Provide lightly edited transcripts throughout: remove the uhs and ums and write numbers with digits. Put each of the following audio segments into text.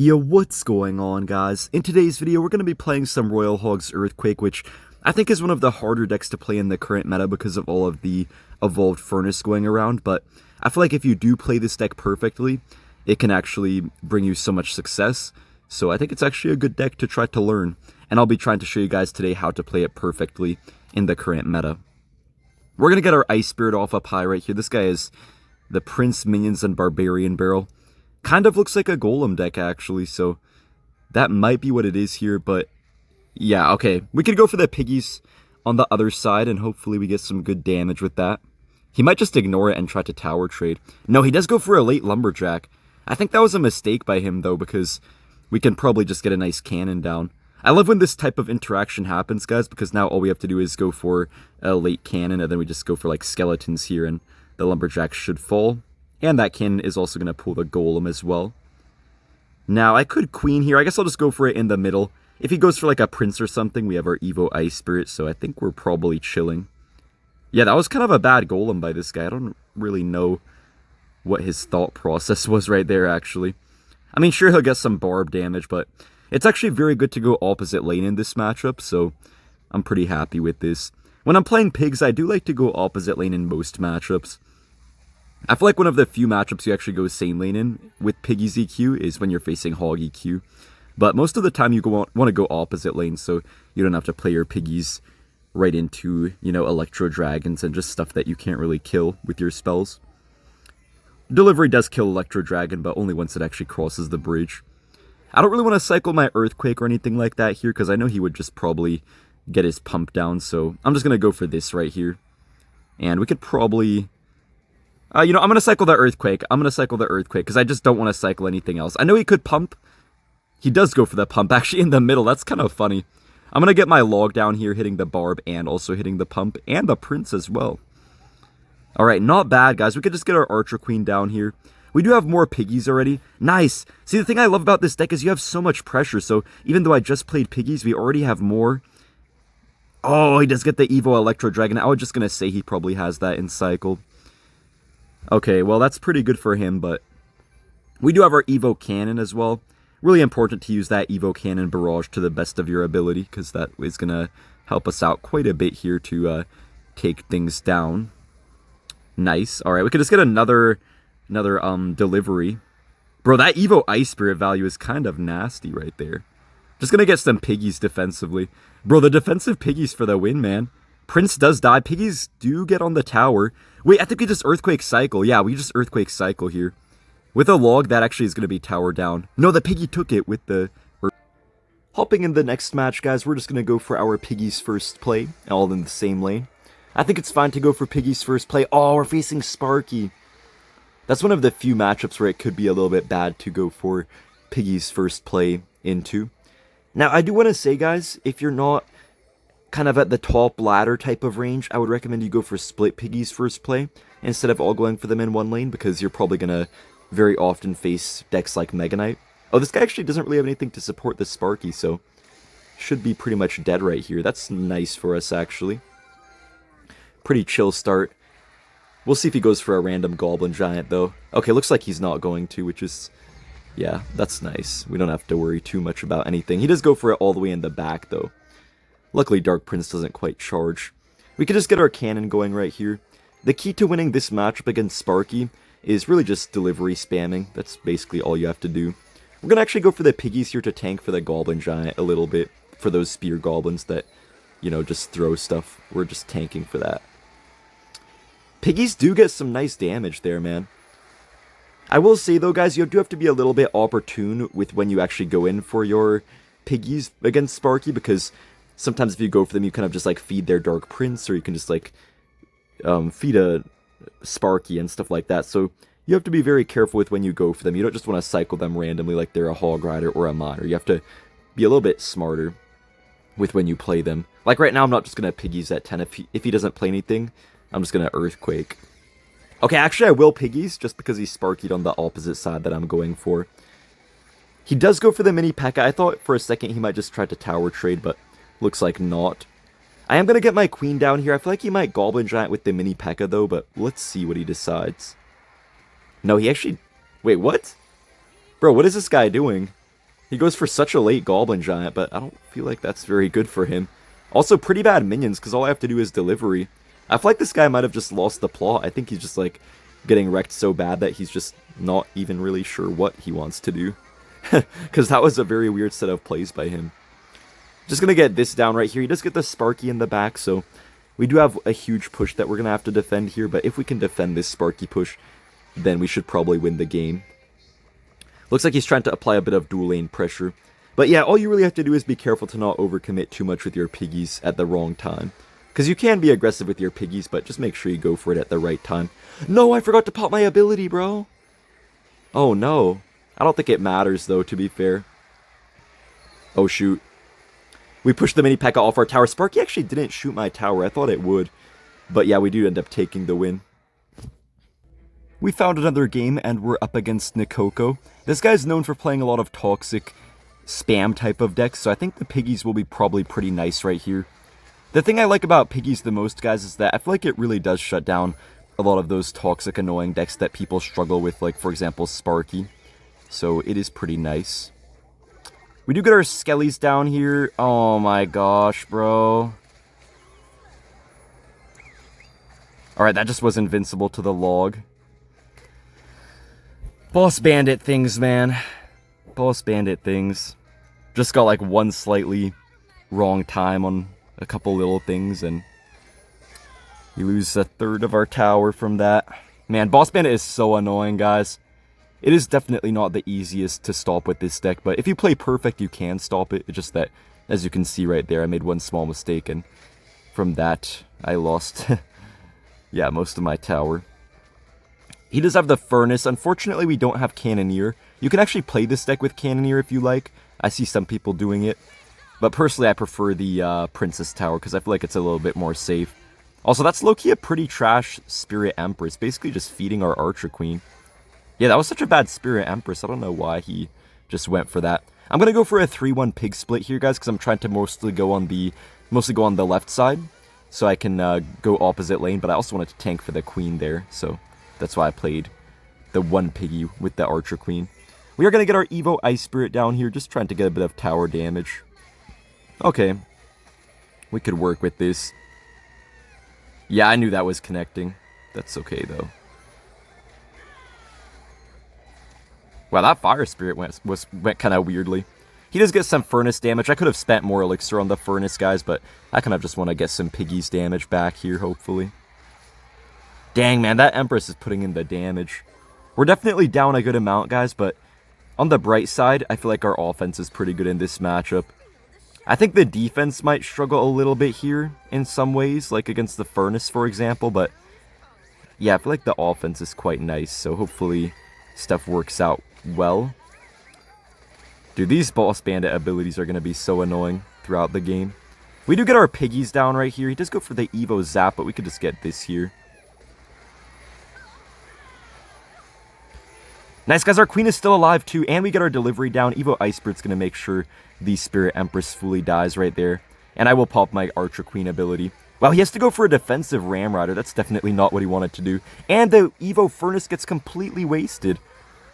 Yo, what's going on, guys? In today's video, we're going to be playing some Royal Hogs Earthquake, which I think is one of the harder decks to play in the current meta because of all of the evolved furnace going around, but I feel like if you do play this deck perfectly, it can actually bring you so much success, so I think it's actually a good deck to try to learn, and I'll be trying to show you guys today how to play it perfectly in the current meta. We're going to get our Ice Spirit off up high right here. This guy is the Prince, Minions, and Barbarian Barrel. Kind of looks like a Golem deck, actually, so that might be what it is here, but yeah, okay. We could go for the Piggies on the other side, and hopefully we get some good damage with that. He might just ignore it and try to tower trade. No, he does go for a late Lumberjack. I think that was a mistake by him, though, because we can probably just get a nice cannon down. I love when this type of interaction happens, guys, because now all we have to do is go for a late cannon, and then we just go for, like, skeletons here, and the Lumberjack should fall. And that cannon is also going to pull the Golem as well. Now, I could Queen here. I guess I'll just go for it in the middle. If he goes for like a Prince or something, we have our Evo Ice Spirit, so I think we're probably chilling. Yeah, that was kind of a bad Golem by this guy. I don't really know what his thought process was right there, actually. I mean, sure, he'll get some barb damage, but it's actually very good to go opposite lane in this matchup, so I'm pretty happy with this. When I'm playing Pigs, I do like to go opposite lane in most matchups. I feel like one of the few matchups you actually go same lane in with Piggy's EQ is when you're facing Hog EQ. But most of the time you want to go opposite lane, so you don't have to play your Piggies right into, you know, Electro Dragons and just stuff that you can't really kill with your spells. Delivery does kill Electro Dragon, but only once it actually crosses the bridge. I don't really want to cycle my Earthquake or anything like that here, because I know he would just probably get his pump down, so I'm just going to go for this right here. And we could probably... you know, I'm going to cycle the Earthquake. Because I just don't want to cycle anything else. I know he could pump. He does go for the pump, actually, in the middle. That's kind of funny. I'm going to get my log down here, hitting the Barb and also hitting the pump and the Prince as well. Alright, not bad, guys. We could just get our Archer Queen down here. We do have more Piggies already. Nice! See, the thing I love about this deck is you have so much pressure, so even though I just played Piggies, we already have more. Oh, he does get the Evo Electro Dragon. I was just going to say he probably has that in cycle. Okay, well, that's pretty good for him, but we do have our Evo Cannon as well. Really important to use that Evo Cannon barrage to the best of your ability, because that is going to help us out quite a bit here to take things down. Nice. Alright, we could just get another delivery. Bro, that Evo Ice Spirit value is kind of nasty right there. Just going to get some Piggies defensively. Bro, the defensive Piggies for the win, man. Prince does die. Piggies do get on the tower. Wait, I think we just Earthquake Cycle. Yeah, we just Earthquake Cycle here. With a log, that actually is going to be tower down. No, the Piggy took it with the... Hopping in the next match, guys, we're just going to go for our Piggy's first play, all in the same lane. I think it's fine to go for Piggy's first play. Oh, we're facing Sparky. That's one of the few matchups where it could be a little bit bad to go for Piggy's first play into. Now, I do want to say, guys, if you're not kind of at the top ladder type of range, I would recommend you go for split Piggies first play instead of all going for them in one lane, because you're probably going to very often face decks like Mega Knight. Oh, this guy actually doesn't really have anything to support the Sparky, so should be pretty much dead right here. That's nice for us, actually. Pretty chill start. We'll see if he goes for a random Goblin Giant, though. Okay, looks like he's not going to, which is... yeah, that's nice. We don't have to worry too much about anything. He does go for it all the way in the back, though. Luckily, Dark Prince doesn't quite charge. We could just get our cannon going right here. The key to winning this matchup against Sparky is really just delivery spamming. That's basically all you have to do. We're going to actually go for the Piggies here to tank for the Goblin Giant a little bit. For those Spear Goblins that, you know, just throw stuff. We're just tanking for that. Piggies do get some nice damage there, man. I will say, though, guys, you do have to be a little bit opportune with when you actually go in for your Piggies against Sparky, because sometimes if you go for them, you kind of just, like, feed their Dark Prince, or you can just, like, feed a Sparky and stuff like that. So you have to be very careful with when you go for them. You don't just want to cycle them randomly like they're a Hog Rider or a Miner. You have to be a little bit smarter with when you play them. Like, right now, I'm not just going to Piggies at 10. If he doesn't play anything, I'm just going to Earthquake. Okay, actually, I will Piggies, just because he's Sparkied on the opposite side that I'm going for. He does go for the Mini P.E.K.K.A. I thought for a second he might just try to tower trade, but looks like not. I am going to get my Queen down here. I feel like he might Goblin Giant with the Mini P.E.K.K.A. though, but let's see what he decides. No, he actually... Wait, what? Bro, what is this guy doing? He goes for such a late Goblin Giant, but I don't feel like that's very good for him. Also, pretty bad minions, because all I have to do is delivery. I feel like this guy might have just lost the plot. I think he's just, like, getting wrecked so bad that he's just not even really sure what he wants to do. Because that was a very weird set of plays by him. Just going to get this down right here. He does get the Sparky in the back, so we do have a huge push that we're going to have to defend here. But if we can defend this Sparky push, then we should probably win the game. Looks like he's trying to apply a bit of dual lane pressure. But yeah, all you really have to do is be careful to not overcommit too much with your piggies at the wrong time. Because you can be aggressive with your piggies, but just make sure you go for it at the right time. No, I forgot to pop my ability, bro. Oh, no. I don't think it matters, though, to be fair. Oh, shoot. We pushed the mini P.E.K.K.A. off our tower. Sparky actually didn't shoot my tower. I thought it would. But yeah, we do end up taking the win. We found another game, and we're up against Nikoko. This guy's known for playing a lot of toxic spam type of decks, so I think the piggies will be probably pretty nice right here. The thing I like about piggies the most, guys, is that I feel like it really does shut down a lot of those toxic, annoying decks that people struggle with, like, for example, Sparky. So it is pretty nice. We do get our skellies down here. Oh my gosh, bro. Alright, that just was invincible to the log. Boss bandit things, man. Boss bandit things. Just got like one slightly wrong time on a couple little things, and we lose a third of our tower from that. Man, boss bandit is so annoying, guys. It is definitely not the easiest to stop with this deck, but if you play perfect, you can stop it. It's just that, as you can see right there, I made one small mistake, and from that, I lost, yeah, most of my tower. He does have the Furnace. Unfortunately, we don't have Cannoneer. You can actually play this deck with Cannoneer if you like. I see some people doing it. But personally, I prefer the Princess Tower because I feel like it's a little bit more safe. Also, that's low-key a pretty trash Spirit Empress. Basically just feeding our Archer Queen. Yeah, that was such a bad Spirit Empress. I don't know why he just went for that. I'm going to go for a 3-1 pig split here, guys, because I'm trying to mostly go on the left side. So I can go opposite lane, but I also wanted to tank for the Queen there, so that's why I played the one piggy with the Archer Queen. We are going to get our Evo Ice Spirit down here, just trying to get a bit of tower damage. Okay. We could work with this. Yeah, I knew that was connecting. That's okay, though. Wow, that Fire Spirit went kind of weirdly. He does get some Furnace damage. I could have spent more Elixir on the Furnace, guys, but I kind of just want to get some piggies damage back here, hopefully. Dang, man, that Empress is putting in the damage. We're definitely down a good amount, guys, but on the bright side, I feel like our offense is pretty good in this matchup. I think the defense might struggle a little bit here in some ways, like against the Furnace, for example, but yeah, I feel like the offense is quite nice, so hopefully stuff works out well. Dude, these Boss Bandit abilities are going to be so annoying throughout the game. We do get our piggies down right here. He does go for the Evo Zap, but we could just get this here. Nice, guys. Our Queen is still alive, too, and we get our delivery down. Evo Ice Spirit's going to make sure the Spirit Empress fully dies right there. And I will pop my Archer Queen ability. Wow, he has to go for a defensive Ram Rider. That's definitely not what he wanted to do. And the Evo Furnace gets completely wasted.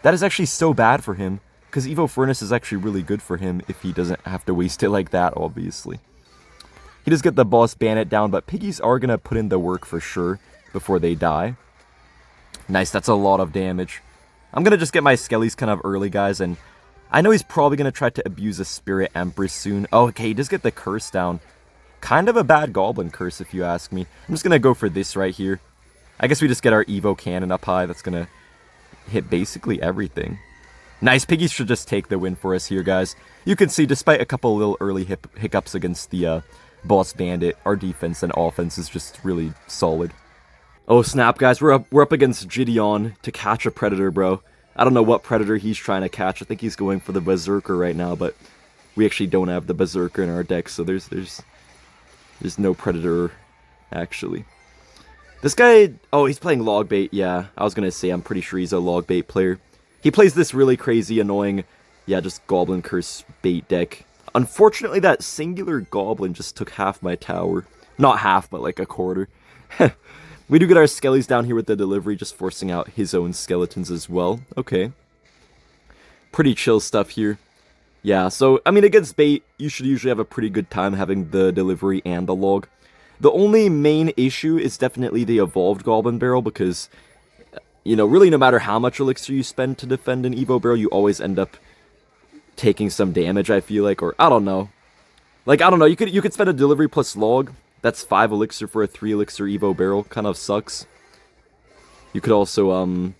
That is actually so bad for him, because Evo Furnace is actually really good for him if he doesn't have to waste it like that, obviously. He does get the Boss Bandit down, but piggies are going to put in the work for sure before they die. Nice, that's a lot of damage. I'm going to just get my Skellies kind of early, guys, and I know he's probably going to try to abuse a Spirit Empress soon. Oh, okay, he does get the Curse down. Kind of a bad Goblin Curse, if you ask me. I'm just going to go for this right here. I guess we just get our Evo Cannon up high. That's going to hit basically everything. Nice, piggies should just take the win for us here, guys. You can see, despite a couple little early hiccups against the Boss Bandit, our defense and offense is just really solid. Oh snap, guys, we're up against Gideon to catch a Predator, bro. I don't know what Predator he's trying to catch. I think he's going for the Berserker right now, but we actually don't have the Berserker in our deck, so there's no Predator, actually. This guy, oh, he's playing Log Bait, yeah. I was gonna say, I'm pretty sure he's a Log Bait player. He plays this really crazy, annoying, yeah, just Goblin Curse bait deck. Unfortunately, that singular Goblin just took half my tower. Not half, but like a quarter. We do get our Skellies down here with the delivery, just forcing out his own skeletons as well. Okay. Pretty chill stuff here. Yeah, so, I mean, against bait, you should usually have a pretty good time having the delivery and the log. The only main issue is definitely the evolved Goblin Barrel, because, you know, really no matter how much elixir you spend to defend an Evo Barrel, you always end up taking some damage, I feel like, or, I don't know. Like, I don't know, you could spend a delivery plus log, that's 5 elixir for a 3 elixir Evo Barrel, kind of sucks. You could also,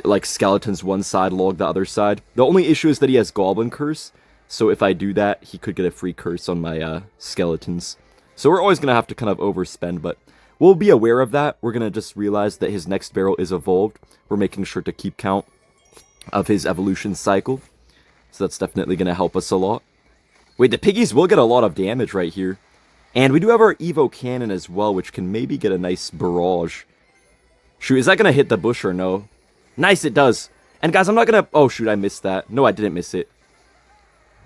like, skeletons one side, log the other side. The only issue is that he has Goblin Curse, so if I do that, he could get a free curse on my skeletons. So we're always going to have to kind of overspend, but we'll be aware of that. We're going to just realize that his next barrel is evolved. We're making sure to keep count of his evolution cycle, so that's definitely going to help us a lot. Wait, the piggies will get a lot of damage right here. And we do have our Evo Cannon as well, which can maybe get a nice barrage. Shoot, is that going to hit the bush or no? Nice, it does. And guys, I'm not going to... Oh, shoot, I missed that. No, I didn't miss it.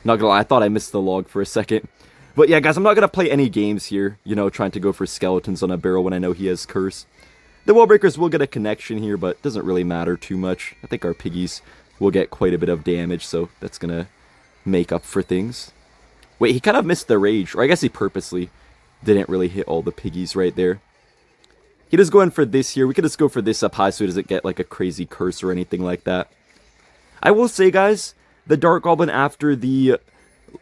Not going to lie, I thought I missed the log for a second. But yeah, guys, I'm not going to play any games here, you know, trying to go for skeletons on a barrel when I know he has curse. The wall breakers will get a connection here, but it doesn't really matter too much. I think our piggies will get quite a bit of damage, so that's going to make up for things. Wait, he kind of missed the rage, or I guess he purposely didn't really hit all the piggies right there. He does go in for this here. We could just go for this up high so he doesn't get like a crazy curse or anything like that. I will say, guys, the Dark Goblin after the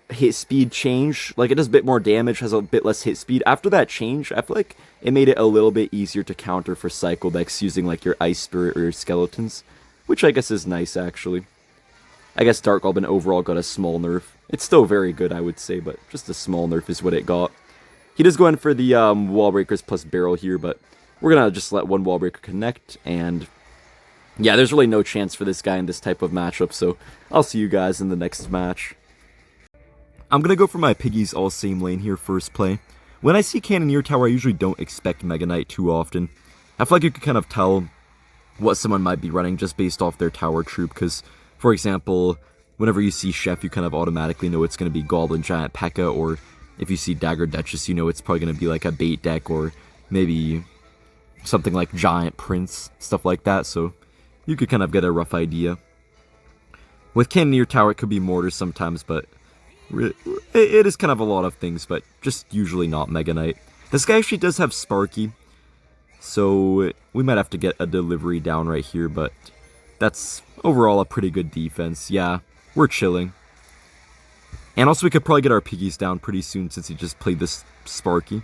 hit speed change, like it does a bit more damage, has a bit less hit speed. After that change, I feel like it made it a little bit easier to counter for Cycle Decks using like your Ice Spirit or your Skeletons, which I guess is nice actually. I guess Dark Goblin overall got a small nerf. It's still very good, I would say, but just a small nerf is what it got. He does go in for the wall breakers plus barrel here, but we're going to just let one wall breaker connect, and yeah, there's really no chance for this guy in this type of matchup, so I'll see you guys in the next match. I'm going to go for my piggies all same lane here first play. When I see Cannoneer Tower, I usually don't expect Mega Knight too often. I feel like you can kind of tell what someone might be running just based off their tower troop, because, for example, whenever you see Chef, you kind of automatically know it's going to be Goblin Giant P.E.K.K.A, or if you see Dagger Duchess, you know it's probably going to be like a bait deck, or maybe something like Giant Prince, stuff like that, so you could kind of get a rough idea. With Cannoneer Tower, it could be Mortar sometimes, but it is kind of a lot of things, but just usually not Mega Knight. This guy actually does have Sparky, so we might have to get a delivery down right here, but that's overall a pretty good defense. Yeah, we're chilling. And also we could probably get our piggies down pretty soon since he just played this Sparky.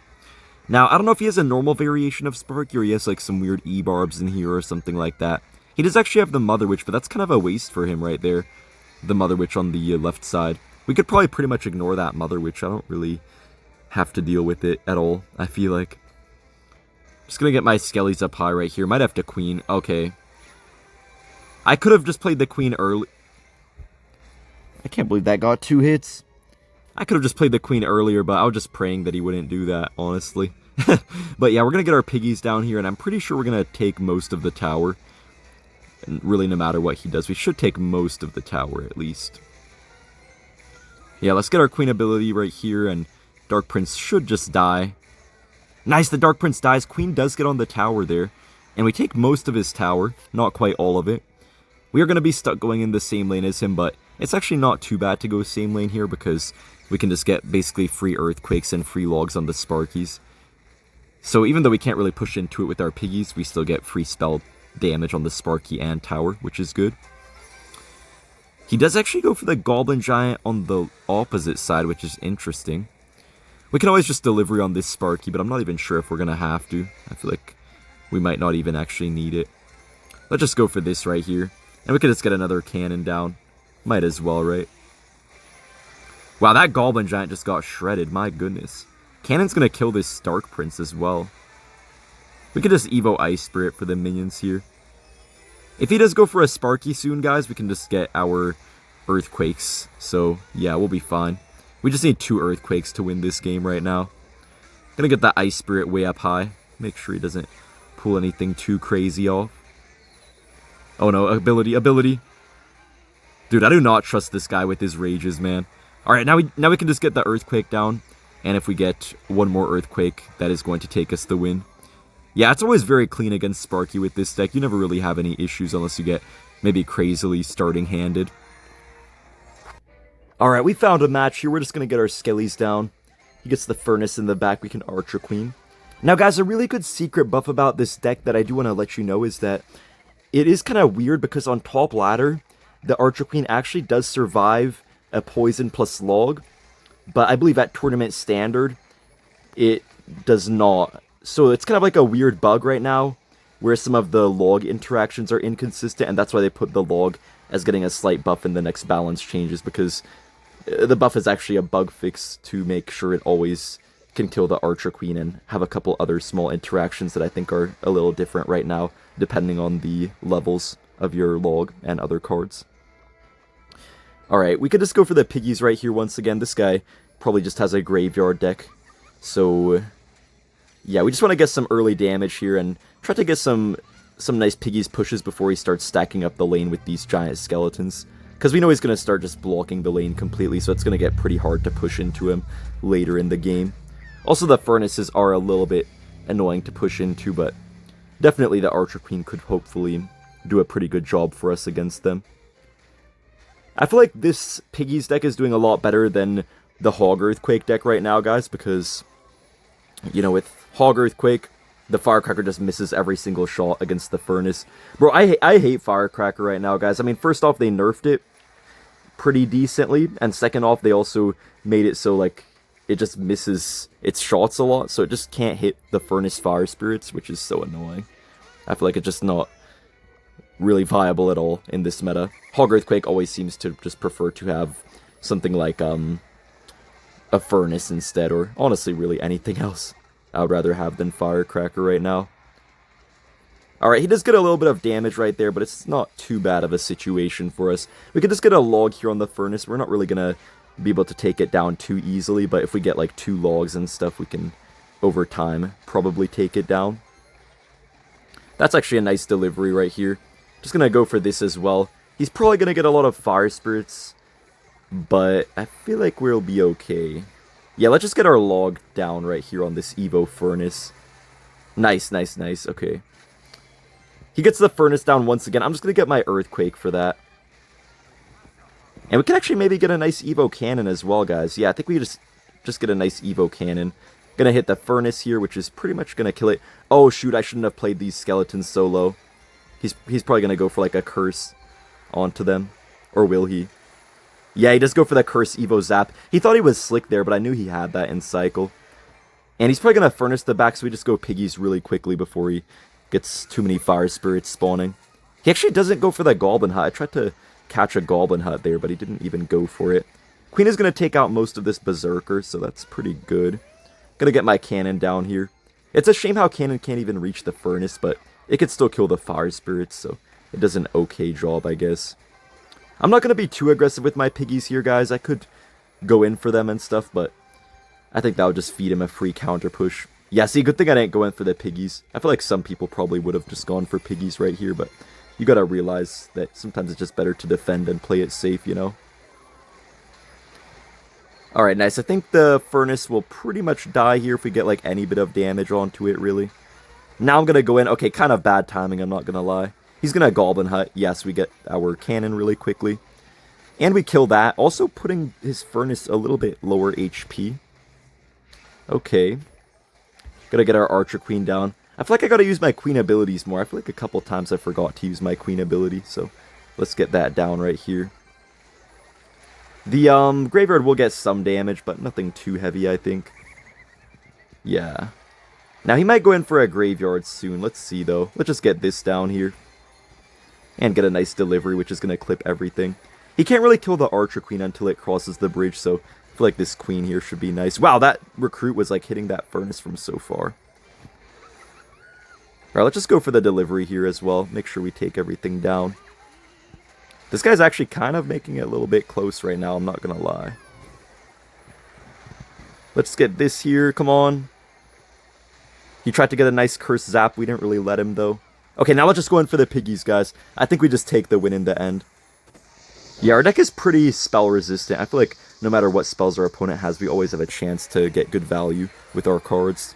Now, I don't know if he has a normal variation of Sparky or he has like some weird E-barbs in here or something like that. He does actually have the Mother Witch, but that's kind of a waste for him right there. The Mother Witch on the left side. We could probably pretty much ignore that Mother Witch. I don't really have to deal with it at all, I feel like. Just gonna get my Skellies up high right here. Might have to Queen. Okay. I could have just played the Queen early. I can't believe that got 2 hits. I could have just played the Queen earlier, but I was just praying that he wouldn't do that, honestly. But yeah, we're gonna get our piggies down here, and I'm pretty sure we're gonna take most of the tower. And really, no matter what he does, we should take most of the tower, at least. Yeah, let's get our Queen ability right here, and Dark Prince should just die. Nice, the Dark Prince dies. Queen does get on the tower there, and we take most of his tower, not quite all of it. We are going to be stuck going in the same lane as him, but it's actually not too bad to go same lane here, because we can just get basically free Earthquakes and free logs on the Sparkies. So even though we can't really push into it with our piggies, we still get free spell damage on the Sparky and tower, which is good. He does actually go for the Goblin Giant on the opposite side, which is interesting. We can always just delivery on this Sparky, but I'm not even sure if we're going to have to. I feel like we might not even actually need it. Let's just go for this right here. And we could just get another cannon down. Might as well, right? Wow, that Goblin Giant just got shredded. My goodness. Cannon's going to kill this Dark Prince as well. We could just Evo Ice Spirit for the minions here. If he does go for a Sparky soon, guys, we can just get our Earthquakes. So, yeah, we'll be fine. We just need 2 Earthquakes to win this game right now. Gonna get that Ice Spirit way up high. Make sure he doesn't pull anything too crazy off. Oh no, ability. Dude, I do not trust this guy with his rages, man. Alright, now we can just get the Earthquake down. And if we get one more Earthquake, that is going to take us the win. Yeah, it's always very clean against Sparky with this deck. You never really have any issues unless you get maybe crazily starting handed. Alright, we found a match here. We're just going to get our skellies down. He gets the furnace in the back. We can Archer Queen. Now, guys, a really good secret buff about this deck that I do want to let you know is that it is kind of weird because on top ladder, the Archer Queen actually does survive a poison plus log, but I believe at tournament standard, it does not. So it's kind of like a weird bug right now, where some of the log interactions are inconsistent, and that's why they put the log as getting a slight buff in the next balance changes, because the buff is actually a bug fix to make sure it always can kill the Archer Queen and have a couple other small interactions that I think are a little different right now, depending on the levels of your log and other cards. Alright, we could just go for the piggies right here once again. This guy probably just has a graveyard deck. So, yeah, we just want to get some early damage here and try to get some nice piggies pushes before he starts stacking up the lane with these giant skeletons. Because we know he's going to start just blocking the lane completely, so it's going to get pretty hard to push into him later in the game. Also, the furnaces are a little bit annoying to push into, but definitely the Archer Queen could hopefully do a pretty good job for us against them. I feel like this Piggies deck is doing a lot better than the Hog Earthquake deck right now, guys, because, you know, with Hog Earthquake, the Firecracker just misses every single shot against the Furnace. Bro, I hate Firecracker right now, guys. I mean, first off, they nerfed it pretty decently, and second off, they also made it so, like, it just misses its shots a lot, so it just can't hit the Furnace Fire Spirits, which is so annoying. I feel like it's just not really viable at all in this meta. Hog Earthquake always seems to just prefer to have something like a Furnace instead, or honestly really anything else I would rather have than Firecracker right now. Alright, he does get a little bit of damage right there, but it's not too bad of a situation for us. We could just get a log here on the Furnace. We're not really going to be able to take it down too easily, but if we get like 2 logs and stuff, we can, over time, probably take it down. That's actually a nice delivery right here. Just gonna go for this as well. He's probably gonna get a lot of Fire Spirits, but I feel like we'll be okay. Yeah, let's just get our log down right here on this Evo Furnace. Nice, nice, nice. Okay. He gets the Furnace down once again. I'm just gonna get my Earthquake for that. And we can actually maybe get a nice Evo Cannon as well, guys. Yeah, I think we just get a nice Evo Cannon. Gonna hit the Furnace here, which is pretty much gonna kill it. Oh, shoot, I shouldn't have played these skeletons so low. He's probably gonna go for, like, a Curse onto them. Or will he? Yeah, he does go for the Curse Evo Zap. He thought he was slick there, but I knew he had that in Cycle. And he's probably gonna Furnace the back, so we just go Piggies really quickly before he gets too many Fire Spirits spawning. He actually doesn't go for the Goblin Hut. I tried to catch a Goblin Hut there, but he didn't even go for it. Queen is going to take out most of this Berserker, so that's pretty good. Gonna get my Cannon down here. It's a shame how Cannon can't even reach the Furnace, but it could still kill the Fire Spirits, so it does an okay job, I guess. I'm not going to be too aggressive with my Piggies here, guys. I could go in for them and stuff, but I think that would just feed him a free counter push. Yeah, see, good thing I didn't go in for the Piggies. I feel like some people probably would have just gone for Piggies right here, but you gotta realize that sometimes it's just better to defend and play it safe, you know? Alright, nice. I think the Furnace will pretty much die here if we get, like, any bit of damage onto it, really. Now I'm gonna go in. Okay, kind of bad timing, I'm not gonna lie. He's gonna Goblin Hut. Yes, we get our Cannon really quickly. And we kill that, also putting his Furnace a little bit lower HP. Okay. Gotta get our Archer Queen down. I feel like I gotta use my Queen abilities more. I feel like a couple times I forgot to use my Queen ability, so let's get that down right here. The Graveyard will get some damage, but nothing too heavy, I think. Yeah. Now he might go in for a Graveyard soon. Let's see, though. Let's just get this down here. And get a nice delivery, which is gonna clip everything. He can't really kill the Archer Queen until it crosses the bridge, so I feel like this Queen here should be nice. Wow, that Recruit was like hitting that Furnace from so far. Alright, let's just go for the delivery here as well. Make sure we take everything down. This guy's actually kind of making it a little bit close right now, I'm not gonna lie. Let's get this here, come on. He tried to get a nice Curse Zap, we didn't really let him though. Okay, now let's just go in for the Piggies, guys. I think we just take the win in the end. Yeah, our deck is pretty spell resistant. I feel like no matter what spells our opponent has, we always have a chance to get good value with our cards.